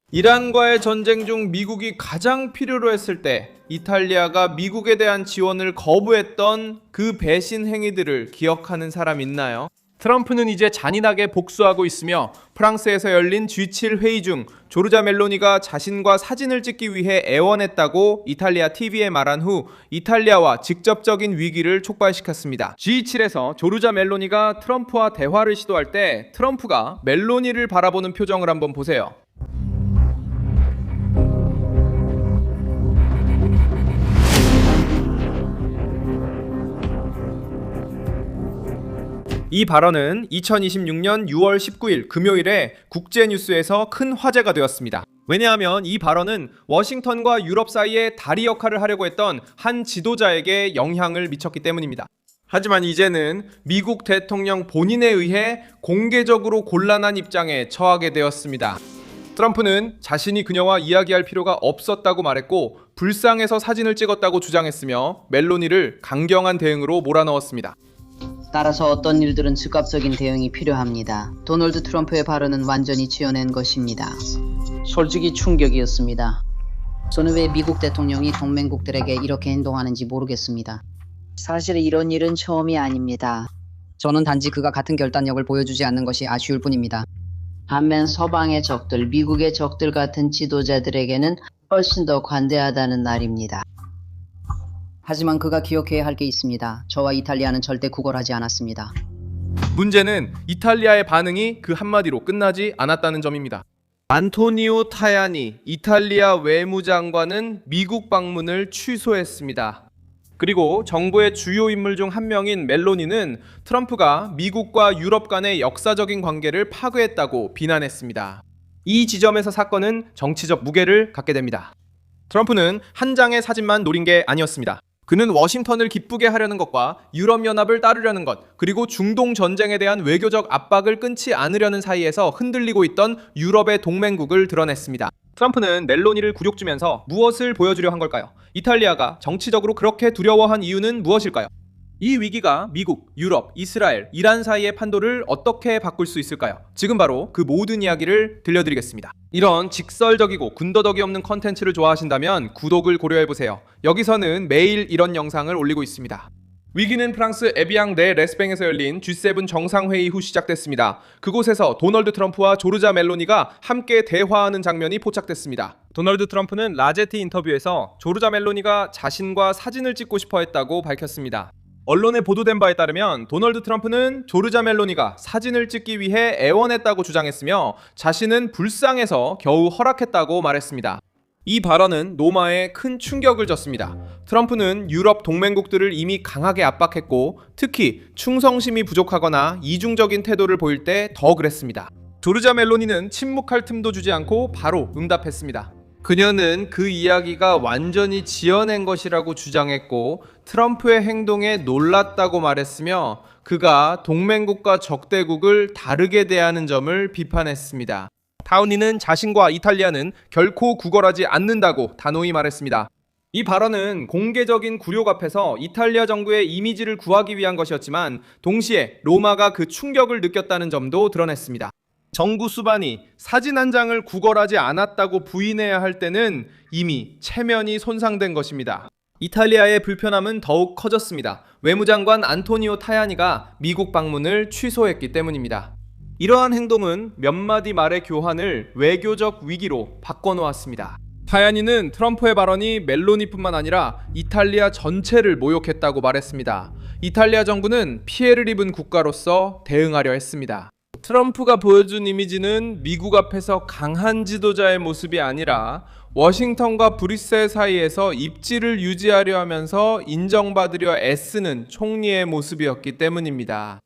이란과의 전쟁 중 미국이 가장 필요로 했을 때 이탈리아가 미국에 대한 지원을 거부했던 그 배신 행위들을 기억하는 사람 있나요? 트럼프는 이제 잔인하게 복수하고 있으며 프랑스에서 열린 G7 회의 중 조르자 멜로니가 자신과 사진을 찍기 위해 애원했다고 이탈리아 TV에 말한 후 이탈리아와 직접적인 위기를 촉발시켰습니다. G7에서 조르자 멜로니가 트럼프와 대화를 시도할 때 트럼프가 멜로니를 바라보는 표정을 한번 보세요. 이 발언은 2026년 6월 19일 금요일에 국제뉴스에서 큰 화제가 되었습니다. 왜냐하면 이 발언은 워싱턴과 유럽 사이에 다리 역할을 하려고 했던 한 지도자에게 영향을 미쳤기 때문입니다. 하지만 이제는 미국 대통령 본인에 의해 공개적으로 곤란한 입장에 처하게 되었습니다. 트럼프는 자신이 그녀와 이야기할 필요가 없었다고 말했고 불쌍해서 사진을 찍었다고 주장했으며 멜로니를 강경한 대응으로 몰아넣었습니다. 따라서 어떤 일들은 즉각적인 대응이 필요합니다. 도널드 트럼프의 발언은 완전히 지어낸 것입니다. 솔직히 충격이었습니다. 저는 왜 미국 대통령이 동맹국들에게 이렇게 행동하는지 모르겠습니다. 사실 이런 일은 처음이 아닙니다. 저는 단지 그가 같은 결단력을 보여주지 않는 것이 아쉬울 뿐입니다. 반면 서방의 적들, 미국의 적들 같은 지도자들에게는 훨씬 더 관대하다는 말입니다. 하지만 그가 기억해야 할 게 있습니다. 저와 이탈리아는 절대 구걸하지 않았습니다. 문제는 이탈리아의 반응이 그 한마디로 끝나지 않았다는 점입니다. 안토니오 타야니 이탈리아 외무장관은 미국 방문을 취소했습니다. 그리고 정부의 주요 인물 중 한 명인 멜로니는 트럼프가 미국과 유럽 간의 역사적인 관계를 파괴했다고 비난했습니다. 이 지점에서 사건은 정치적 무게를 갖게 됩니다. 트럼프는 한 장의 사진만 노린 게 아니었습니다. 그는 워싱턴을 기쁘게 하려는 것과 유럽연합을 따르려는 것, 그리고 중동 전쟁에 대한 외교적 압박을 끊지 않으려는 사이에서 흔들리고 있던 유럽의 동맹국을 드러냈습니다. 트럼프는 멜로니를 굴욕주면서 무엇을 보여주려 한 걸까요? 이탈리아가 정치적으로 그렇게 두려워한 이유는 무엇일까요? 이 위기가 미국, 유럽, 이스라엘, 이란 사이의 판도를 어떻게 바꿀 수 있을까요? 지금 바로 그 모든 이야기를 들려드리겠습니다. 이런 직설적이고 군더더기 없는 컨텐츠를 좋아하신다면 구독을 고려해보세요. 여기서는 매일 이런 영상을 올리고 있습니다. 위기는 프랑스 에비앙 네 레스뱅에서 열린 G7 정상회의 후 시작됐습니다. 그곳에서 도널드 트럼프와 조르자 멜로니가 함께 대화하는 장면이 포착됐습니다. 도널드 트럼프는 라제티 인터뷰에서 조르자 멜로니가 자신과 사진을 찍고 싶어 했다고 밝혔습니다. 언론에 보도된 바에 따르면 도널드 트럼프는 조르자 멜로니가 사진을 찍기 위해 애원했다고 주장했으며 자신은 불쌍해서 겨우 허락했다고 말했습니다. 이 발언은 노마에 큰 충격을 줬습니다. 트럼프는 유럽 동맹국들을 이미 강하게 압박했고 특히 충성심이 부족하거나 이중적인 태도를 보일 때 더 그랬습니다. 조르자 멜로니는 침묵할 틈도 주지 않고 바로 응답했습니다. 그녀는 그 이야기가 완전히 지어낸 것이라고 주장했고 트럼프의 행동에 놀랐다고 말했으며 그가 동맹국과 적대국을 다르게 대하는 점을 비판했습니다. 타우니는 자신과 이탈리아는 결코 구걸하지 않는다고 단호히 말했습니다. 이 발언은 공개적인 굴욕 앞에서 이탈리아 정부의 이미지를 구하기 위한 것이었지만 동시에 로마가 그 충격을 느꼈다는 점도 드러냈습니다. 정부 수반이 사진 한 장을 구걸하지 않았다고 부인해야 할 때는 이미 체면이 손상된 것입니다. 이탈리아의 불편함은 더욱 커졌습니다. 외무장관 안토니오 타야니가 미국 방문을 취소했기 때문입니다. 이러한 행동은 몇 마디 말의 교환을 외교적 위기로 바꿔놓았습니다. 타야니는 트럼프의 발언이 멜로니뿐만 아니라 이탈리아 전체를 모욕했다고 말했습니다. 이탈리아 정부는 피해를 입은 국가로서 대응하려 했습니다. 트럼프가 보여준 이미지는 미국 앞에서 강한 지도자의 모습이 아니라 워싱턴과 브뤼셀 사이에서 입지를 유지하려 하면서 인정받으려 애쓰는 총리의 모습이었기 때문입니다.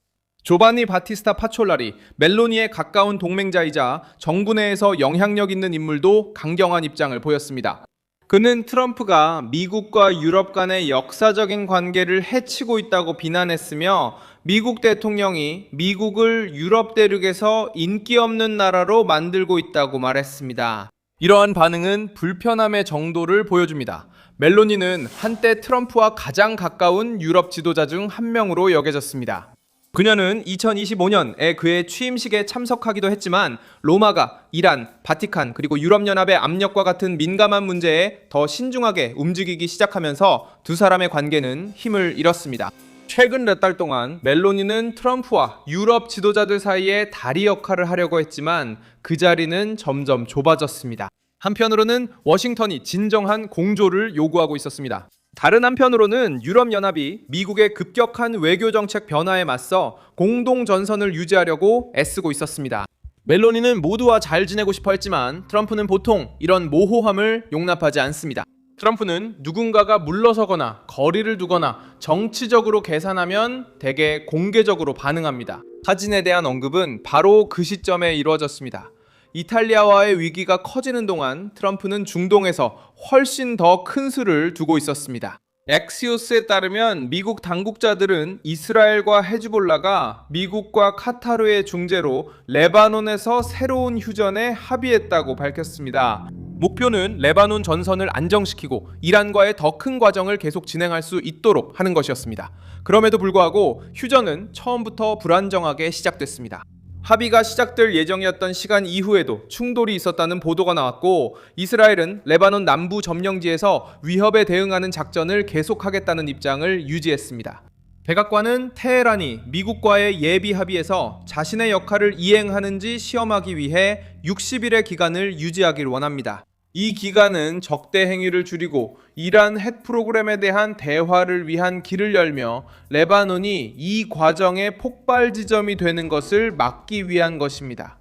조바니 바티스타 파촐라리, 멜로니의 가까운 동맹자이자 정부 내에서 영향력 있는 인물도 강경한 입장을 보였습니다. 그는 트럼프가 미국과 유럽 간의 역사적인 관계를 해치고 있다고 비난했으며 미국 대통령이 미국을 유럽 대륙에서 인기 없는 나라로 만들고 있다고 말했습니다. 이러한 반응은 불편함의 정도를 보여줍니다. 멜로니는 한때 트럼프와 가장 가까운 유럽 지도자 중 한 명으로 여겨졌습니다. 그녀는 2025년에 그의 취임식에 참석하기도 했지만 로마가 이란, 바티칸 그리고 유럽연합의 압력과 같은 민감한 문제에 더 신중하게 움직이기 시작하면서 두 사람의 관계는 힘을 잃었습니다. 최근 몇 달 동안 멜로니는 트럼프와 유럽 지도자들 사이에 다리 역할을 하려고 했지만 그 자리는 점점 좁아졌습니다. 한편으로는 워싱턴이 진정한 공조를 요구하고 있었습니다. 다른 한편으로는 유럽연합이 미국의 급격한 외교정책 변화에 맞서 공동전선을 유지하려고 애쓰고 있었습니다. 멜로니는 모두와 잘 지내고 싶어 했지만 트럼프는 보통 이런 모호함을 용납하지 않습니다. 트럼프는 누군가가 물러서거나 거리를 두거나 정치적으로 계산하면 대개 공개적으로 반응합니다. 사진에 대한 언급은 바로 그 시점에 이루어졌습니다. 이탈리아와의 위기가 커지는 동안 트럼프는 중동에서 훨씬 더 큰 수를 두고 있었습니다. 엑시오스에 따르면 미국 당국자들은 이스라엘과 헤즈볼라가 미국과 카타르의 중재로 레바논에서 새로운 휴전에 합의했다고 밝혔습니다. 목표는 레바논 전선을 안정시키고 이란과의 더 큰 과정을 계속 진행할 수 있도록 하는 것이었습니다. 그럼에도 불구하고 휴전은 처음부터 불안정하게 시작됐습니다. 합의가 시작될 예정이었던 시간 이후에도 충돌이 있었다는 보도가 나왔고 이스라엘은 레바논 남부 점령지에서 위협에 대응하는 작전을 계속하겠다는 입장을 유지했습니다. 백악관은 테헤란이 미국과의 예비 합의에서 자신의 역할을 이행하는지 시험하기 위해 60일의 기간을 유지하길 원합니다. 이 기간은 적대 행위를 줄이고 이란 핵 프로그램에 대한 대화를 위한 길을 열며 레바논이 이 과정의 폭발 지점이 되는 것을 막기 위한 것입니다.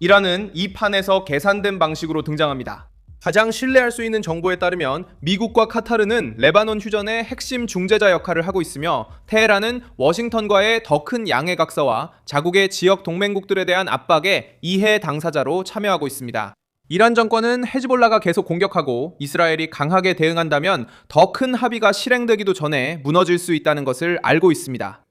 이란은 이 판에서 계산된 방식으로 등장합니다. 가장 신뢰할 수 있는 정보에 따르면 미국과 카타르는 레바논 휴전의 핵심 중재자 역할을 하고 있으며 테헤란은 워싱턴과의 더 큰 양해 각서와 자국의 지역 동맹국들에 대한 압박에 이해 당사자로 참여하고 있습니다. 이란 정권은 헤즈볼라가 계속 공격하고 이스라엘이 강하게 대응한다면 더 큰 합의가 실행되기도 전에 무너질 수 있다는 것을 알고 있습니다.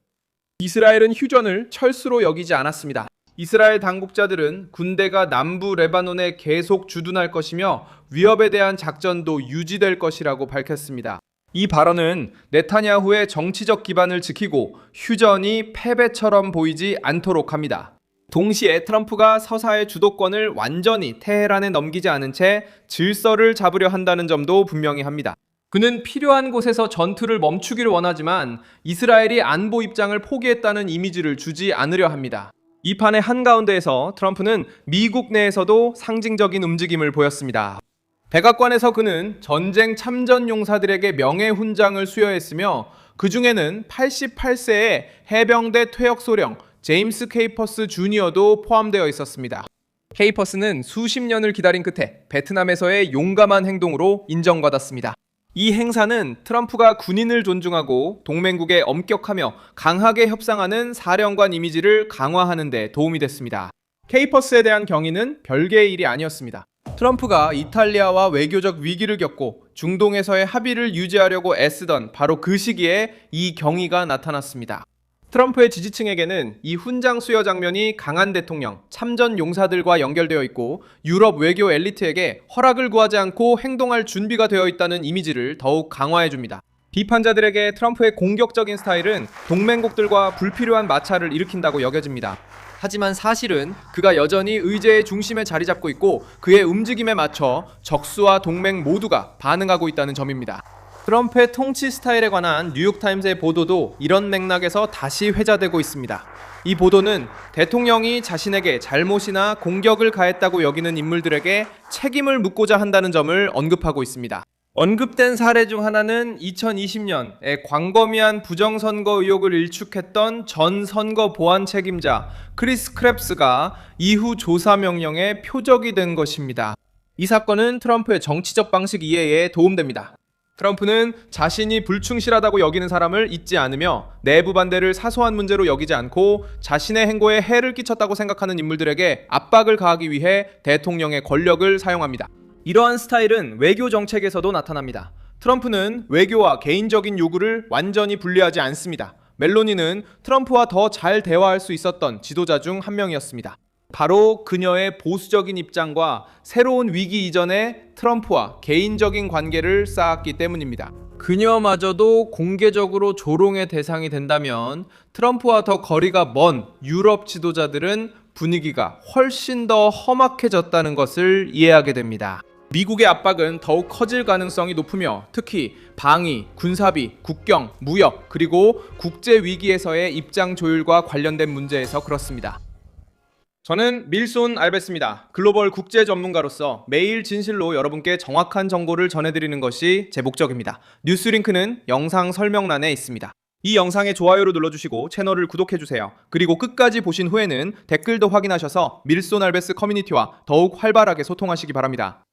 이스라엘은 휴전을 철수로 여기지 않았습니다. 이스라엘 당국자들은 군대가 남부 레바논에 계속 주둔할 것이며 위협에 대한 작전도 유지될 것이라고 밝혔습니다. 이 발언은 네타냐후의 정치적 기반을 지키고 휴전이 패배처럼 보이지 않도록 합니다. 동시에 트럼프가 서사의 주도권을 완전히 테헤란에 넘기지 않은 채 질서를 잡으려 한다는 점도 분명히 합니다. 그는 필요한 곳에서 전투를 멈추기를 원하지만 이스라엘이 안보 입장을 포기했다는 이미지를 주지 않으려 합니다. 이 판의 한가운데에서 트럼프는 미국 내에서도 상징적인 움직임을 보였습니다. 백악관에서 그는 전쟁 참전 용사들에게 명예훈장을 수여했으며 그 중에는 88세의 해병대 퇴역소령 제임스 케이퍼스 주니어도 포함되어 있었습니다. 케이퍼스는 수십 년을 기다린 끝에 베트남에서의 용감한 행동으로 인정받았습니다. 이 행사는 트럼프가 군인을 존중하고 동맹국에 엄격하며 강하게 협상하는 사령관 이미지를 강화하는 데 도움이 됐습니다. 케이퍼스에 대한 경의는 별개의 일이 아니었습니다. 트럼프가 이탈리아와 외교적 위기를 겪고 중동에서의 합의를 유지하려고 애쓰던 바로 그 시기에 이 경의가 나타났습니다. 트럼프의 지지층에게는 이 훈장 수여 장면이 강한 대통령, 참전 용사들과 연결되어 있고 유럽 외교 엘리트에게 허락을 구하지 않고 행동할 준비가 되어 있다는 이미지를 더욱 강화해줍니다. 비판자들에게 트럼프의 공격적인 스타일은 동맹국들과 불필요한 마찰을 일으킨다고 여겨집니다. 하지만 사실은 그가 여전히 의제의 중심에 자리 잡고 있고 그의 움직임에 맞춰 적수와 동맹 모두가 반응하고 있다는 점입니다. 트럼프의 통치 스타일에 관한 뉴욕타임스의 보도도 이런 맥락에서 다시 회자되고 있습니다. 이 보도는 대통령이 자신에게 잘못이나 공격을 가했다고 여기는 인물들에게 책임을 묻고자 한다는 점을 언급하고 있습니다. 언급된 사례 중 하나는 2020년에 광범위한 부정선거 의혹을 일축했던 전 선거 보안 책임자 크리스 크랩스가 이후 조사 명령의 표적이 된 것입니다. 이 사건은 트럼프의 정치적 방식 이해에 도움됩니다. 트럼프는 자신이 불충실하다고 여기는 사람을 잊지 않으며 내부 반대를 사소한 문제로 여기지 않고 자신의 행보에 해를 끼쳤다고 생각하는 인물들에게 압박을 가하기 위해 대통령의 권력을 사용합니다. 이러한 스타일은 외교 정책에서도 나타납니다. 트럼프는 외교와 개인적인 요구를 완전히 분리하지 않습니다. 멜로니는 트럼프와 더 잘 대화할 수 있었던 지도자 중 한 명이었습니다. 바로 그녀의 보수적인 입장과 새로운 위기 이전에 트럼프와 개인적인 관계를 쌓았기 때문입니다. 그녀마저도 공개적으로 조롱의 대상이 된다면 트럼프와 더 거리가 먼 유럽 지도자들은 분위기가 훨씬 더 험악해졌다는 것을 이해하게 됩니다. 미국의 압박은 더욱 커질 가능성이 높으며 특히 방위, 군사비, 국경, 무역, 그리고 국제 위기에서의 입장 조율과 관련된 문제에서 그렇습니다. 저는 밀손 알베스입니다. 글로벌 국제 전문가로서 매일 진실로 여러분께 정확한 정보를 전해드리는 것이 제 목적입니다. 뉴스 링크는 영상 설명란에 있습니다. 이 영상에 좋아요를 눌러주시고 채널을 구독해주세요. 그리고 끝까지 보신 후에는 댓글도 확인하셔서 밀손 알베스 커뮤니티와 더욱 활발하게 소통하시기 바랍니다.